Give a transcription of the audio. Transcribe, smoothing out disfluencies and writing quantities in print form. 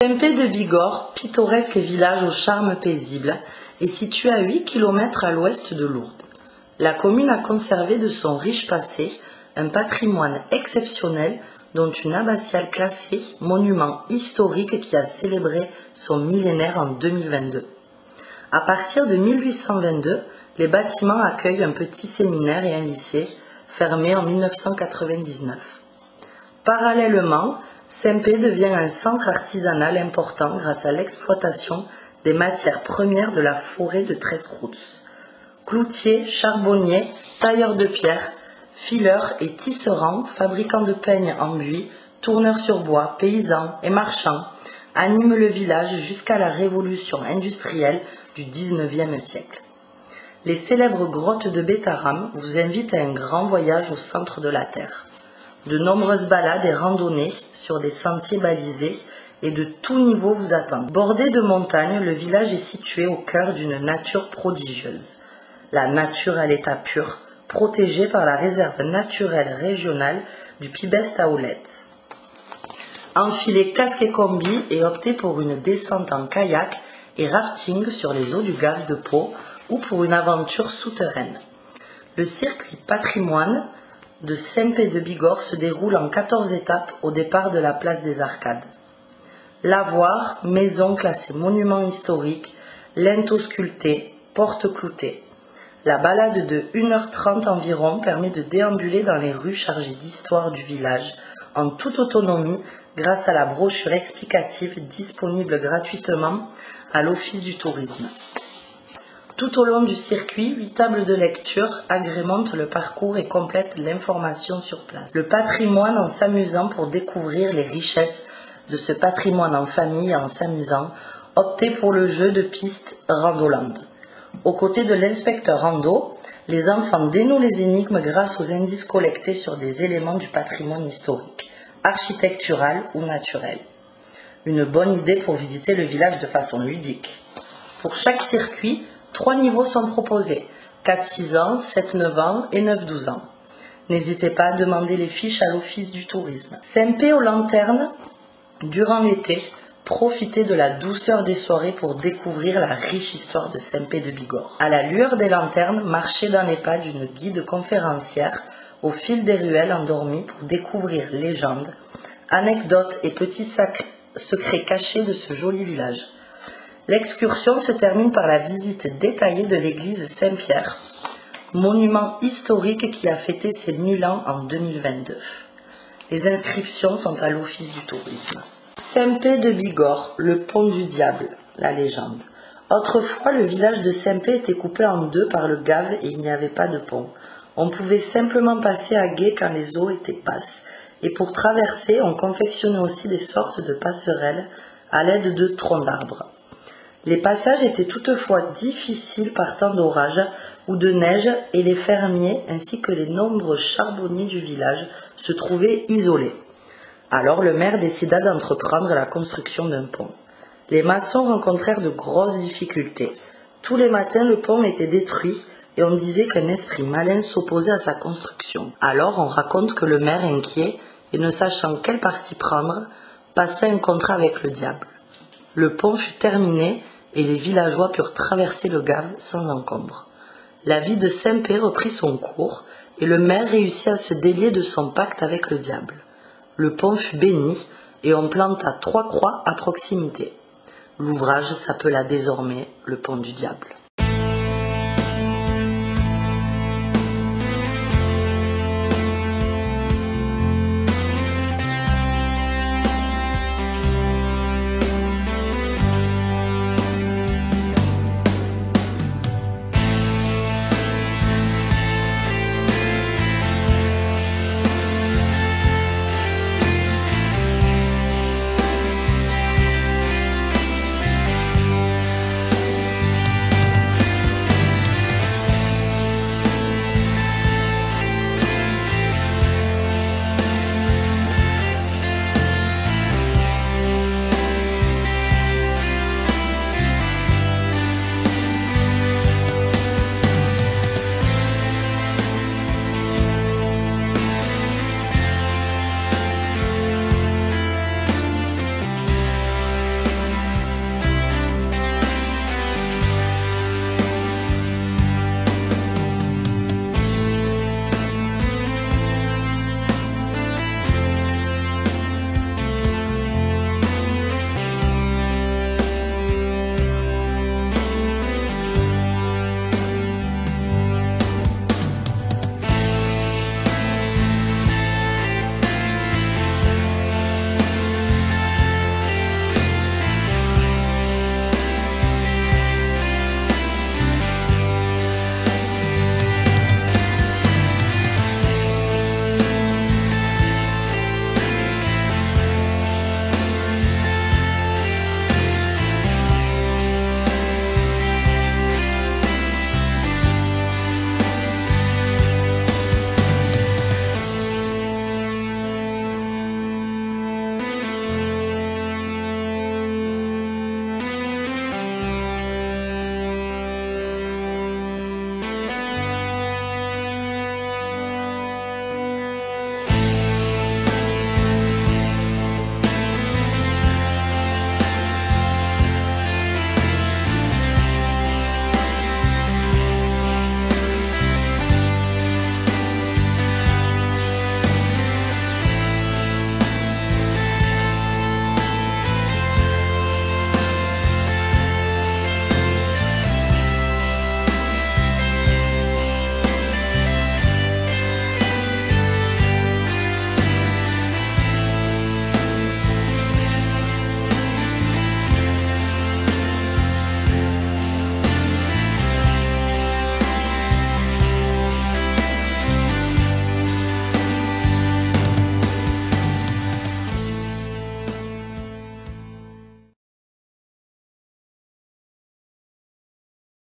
Saint-Pé de Bigorre, pittoresque village au charme paisible, est situé à 8 km à l'ouest de Lourdes. La commune a conservé de son riche passé un patrimoine exceptionnel dont une abbatiale classée monument historique qui a célébré son millénaire en 2022. À partir de 1822, les bâtiments accueillent un petit séminaire et un lycée, fermé en 1999. Parallèlement, Saint-Pé devient un centre artisanal important grâce à l'exploitation des matières premières de la forêt de Trescroutes. Cloutiers, charbonniers, tailleurs de pierre, fileurs et tisserands, fabricants de peignes en buis, tourneurs sur bois, paysans et marchands animent le village jusqu'à la révolution industrielle du XIXe siècle. Les célèbres grottes de Bétharram vous invitent à un grand voyage au centre de la Terre. De nombreuses balades et randonnées sur des sentiers balisés et de tout niveau vous attendent. Bordé de montagnes, le village est situé au cœur d'une nature prodigieuse. La nature à l'état pur, protégée par la réserve naturelle régionale du Pibes-Taoulette. Enfilez casque et combi et optez pour une descente en kayak et rafting sur les eaux du Gave de Pau ou pour une aventure souterraine. Le circuit patrimoine de Saint-Pé de Bigorre se déroule en 14 étapes au départ de la place des Arcades. Lavoir, maison classée monument historique, linteau sculpté, porte cloutée. La balade de 1h30 environ permet de déambuler dans les rues chargées d'histoire du village en toute autonomie grâce à la brochure explicative disponible gratuitement à l'Office du tourisme. Tout au long du circuit, 8 tables de lecture agrémentent le parcours et complètent l'information sur place. Le patrimoine en s'amusant pour découvrir les richesses de ce patrimoine en famille et en s'amusant, optez pour le jeu de piste Randoland. Aux côtés de l'inspecteur rando, les enfants dénouent les énigmes grâce aux indices collectés sur des éléments du patrimoine historique, architectural ou naturel. Une bonne idée pour visiter le village de façon ludique. Pour chaque circuit, 3 niveaux sont proposés, 4-6 ans, 7-9 ans et 9-12 ans. N'hésitez pas à demander les fiches à l'Office du tourisme. Saint-Pé aux lanternes, durant l'été, profitez de la douceur des soirées pour découvrir la riche histoire de Saint-Pé de Bigorre. À la lueur des lanternes, marchez dans les pas d'une guide conférencière au fil des ruelles endormies pour découvrir légendes, anecdotes et petits secrets cachés de ce joli village. L'excursion se termine par la visite détaillée de l'église Saint-Pierre, monument historique qui a fêté ses 1000 ans en 2022. Les inscriptions sont à l'Office du tourisme. Saint-Pé de Bigorre, le pont du diable, la légende. Autrefois, le village de Saint-Pé était coupé en deux par le Gave et il n'y avait pas de pont. On pouvait simplement passer à gué quand les eaux étaient basses. Et pour traverser, on confectionnait aussi des sortes de passerelles à l'aide de troncs d'arbres. Les passages étaient toutefois difficiles par temps d'orage ou de neige et les fermiers ainsi que les nombreux charbonniers du village se trouvaient isolés. Alors le maire décida d'entreprendre la construction d'un pont. Les maçons rencontrèrent de grosses difficultés. Tous les matins, le pont était détruit et on disait qu'un esprit malin s'opposait à sa construction. Alors on raconte que le maire, inquiet et ne sachant quel parti prendre, passa un contrat avec le diable. Le pont fut terminé et les villageois purent traverser le Gave sans encombre. La vie de Saint-Pé reprit son cours et le maire réussit à se délier de son pacte avec le diable. Le pont fut béni et on planta 3 croix à proximité. L'ouvrage s'appela désormais le pont du diable.